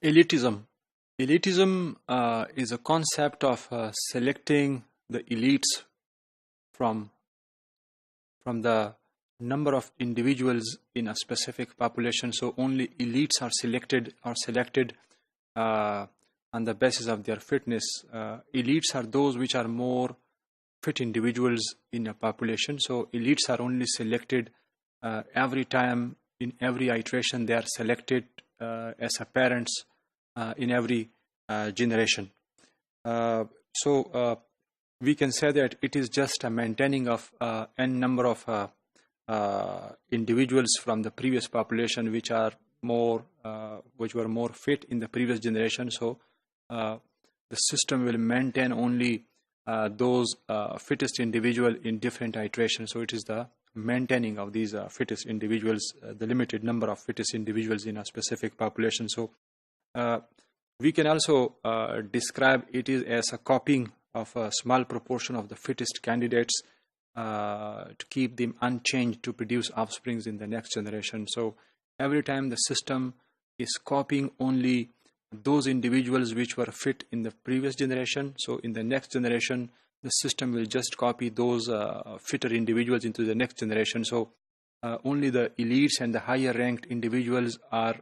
Elitism. Elitism is a concept of selecting the elites from the number of individuals in a specific population. So only elites are selected on the basis of their fitness. Elites are those which are more fit individuals in a population. So elites are only selected every time, in every iteration they are selected as parents in every generation. So we can say that it is just a maintaining of n number of individuals from the previous population which were more fit in the previous generation. So the system will maintain only those fittest individual in different iterations. So it is the maintaining of these fittest individuals, the limited number of fittest individuals in a specific population. So we can also describe it as a copying of a small proportion of the fittest candidates to keep them unchanged to produce offsprings in the next generation. So every time the system is copying only those individuals which were fit in the previous generation, so in the next generation the system will just copy those fitter individuals into the next generation. So only the elites and the higher ranked individuals are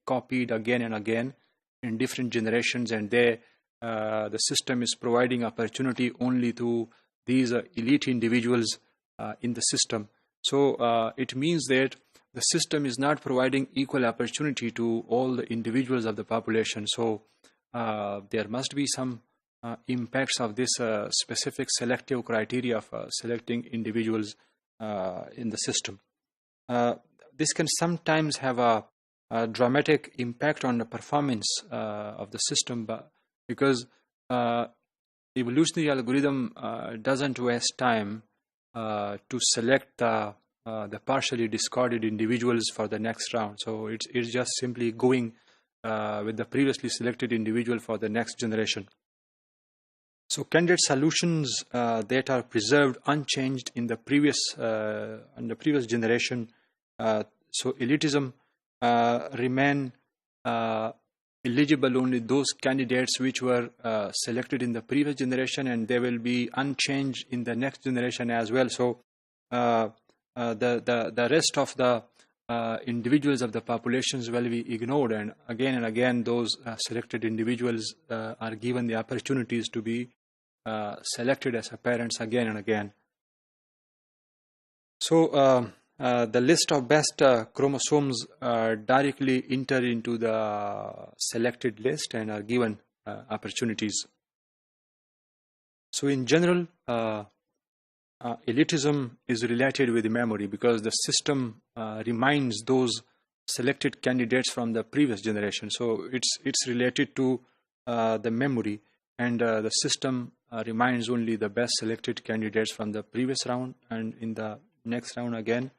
copied again and again in different generations, and the system is providing opportunity only to these elite individuals in the system. So it means that the system is not providing equal opportunity to all the individuals of the population. So there must be some impacts of this specific selective criteria of selecting individuals in the system. This can sometimes have a dramatic impact on the performance of the system, because evolutionary algorithm doesn't waste time to select the partially discarded individuals for the next round. So it's just simply going with the previously selected individual for the next generation. So candidate solutions that are preserved unchanged in the previous generation. So elitism remain eligible only those candidates which were selected in the previous generation, and they will be unchanged in the next generation as well. So the rest of the individuals of the populations will be ignored, and again those selected individuals are given the opportunities to be selected as parents again and again. So the list of best chromosomes directly enter into the selected list and are given opportunities. So in general, elitism is related with memory, because the system reminds those selected candidates from the previous generation. So it's related to the memory, and the system reminds only the best selected candidates from the previous round, and in the next round again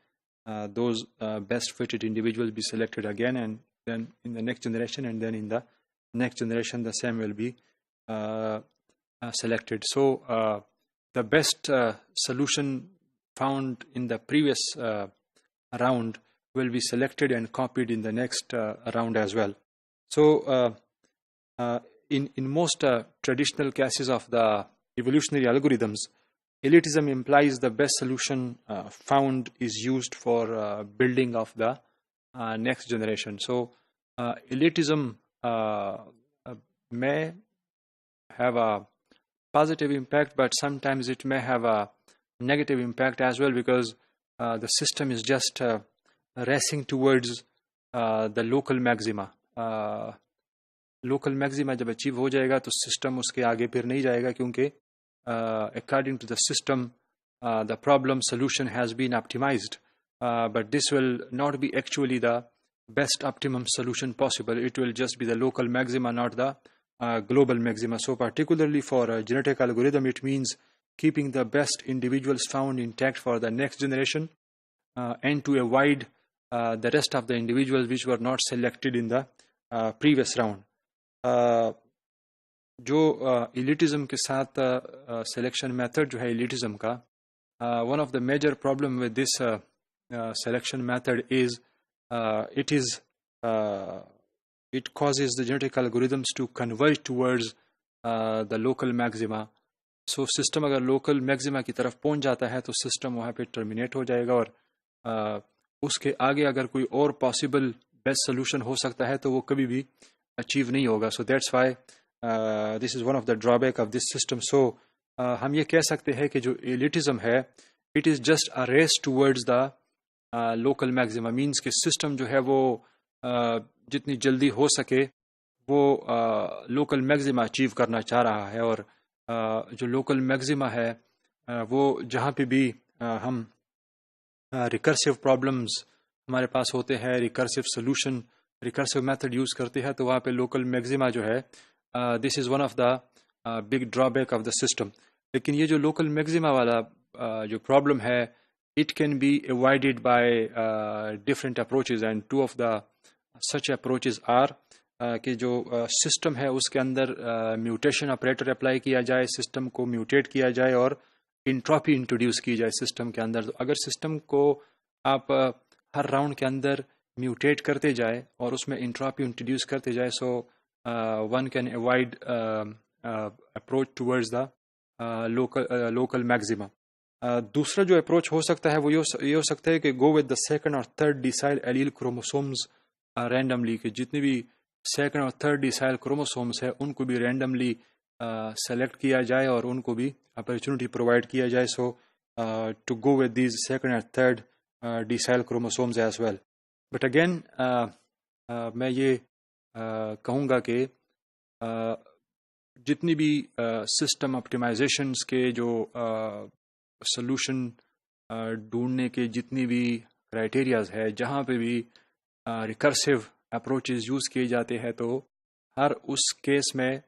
those best fitted individuals be selected again, and then in the next generation, and then in the next generation the same will be selected. So the best solution found in the previous round will be selected and copied in the next round as well. So in most traditional cases of the evolutionary algorithms, elitism implies the best solution found is used for building of the next generation. So elitism may have a positive impact, but sometimes it may have a negative impact as well, because the system is just racing towards the local maxima. Local maxima जब achieve हो जाएगा तो system उसके आगे फिर नहीं जाएगा, क्योंकि according to the system the problem solution has been optimized, but this will not be actually the best optimum solution possible. It will just be the local maxima, not the global maxima. So particularly for a genetic algorithm, it means keeping the best individuals found intact for the next generation and to avoid the rest of the individuals which were not selected in the previous round. जो elitism के साथ selection method जो है elitism का, one of the major problem with this selection method is it is it causes the genetic algorithms to converge towards the local maxima. So system اگر local maxima کی طرف پہنچ جاتا ہے تو system وہاں پہ terminate ہو جائے گا, اور اس کے آگے اگر کوئی اور possible best solution ہو سکتا ہے تو وہ کبھی بھی achieve نہیں ہوگا. So that's why this is one of the drawback of this system. So ہم یہ کہہ سکتے ہیں کہ جو elitism ہے, it is just a race towards the local maxima. means کہ system جو ہے وہ جتنی جلدی ہو سکے وہ لوکل میگزیما اچیو کرنا چاہ رہا ہے, اور جو لوکل میگزیما ہے وہ جہاں پہ بھی ہم ریکرسیو پرابلمز ہمارے پاس ہوتے ہیں, recursive solution, recursive method use کرتے ہیں, تو وہاں پہ لوکل میگزیما جو ہے this is one of the big drawback of the system. لیکن یہ جو لوکل میگزیما والا جو پرابلم ہے, it can be avoided by different approaches, and two of the such approaches are کہ جو سسٹم ہے اس کے اندر میوٹیشن آپریٹر اپلائی کیا جائے, سسٹم کو میوٹیٹ کیا جائے اور انٹروپی انٹروڈیوس کی جائے سسٹم کے اندر. تو اگر سسٹم کو آپ ہر راؤنڈ کے اندر میوٹیٹ کرتے جائے اور اس میں انٹروپی انٹروڈیوس کرتے جائے, so one can avoid approach towards the local maxima. دوسرا جو اپروچ ہو سکتا ہے وہ یہ ہو سکتا ہے کہ گو ود دا سیکنڈ اور تھرڈ ڈیسائل ایلیل کروموسومز رینڈملی, کہ جتنی بھی سیکنڈ اور تھرڈ ڈیسائل کروموسومس ہے ان کو بھی رینڈملی سلیکٹ کیا جائے اور ان کو بھی اپرچونٹی پرووائڈ کیا جائے, so to go with these second اور third decile chromosomes as well. But again میں یہ کہوں گا کہ جتنی بھی سسٹم آپٹیمائزیشنس کے جو سلوشن ڈھونڈنے کے جتنی بھی کرائٹیریاز ہے, جہاں پہ بھی ریکرسیو اپروچز یوز کیے جاتے ہیں, تو ہر اس کیس میں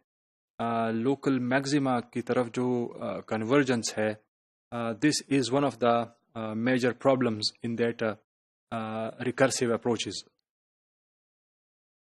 لوکل میگزیما کی طرف جو کنورجنس ہے, this is one of the major problems in that recursive approaches.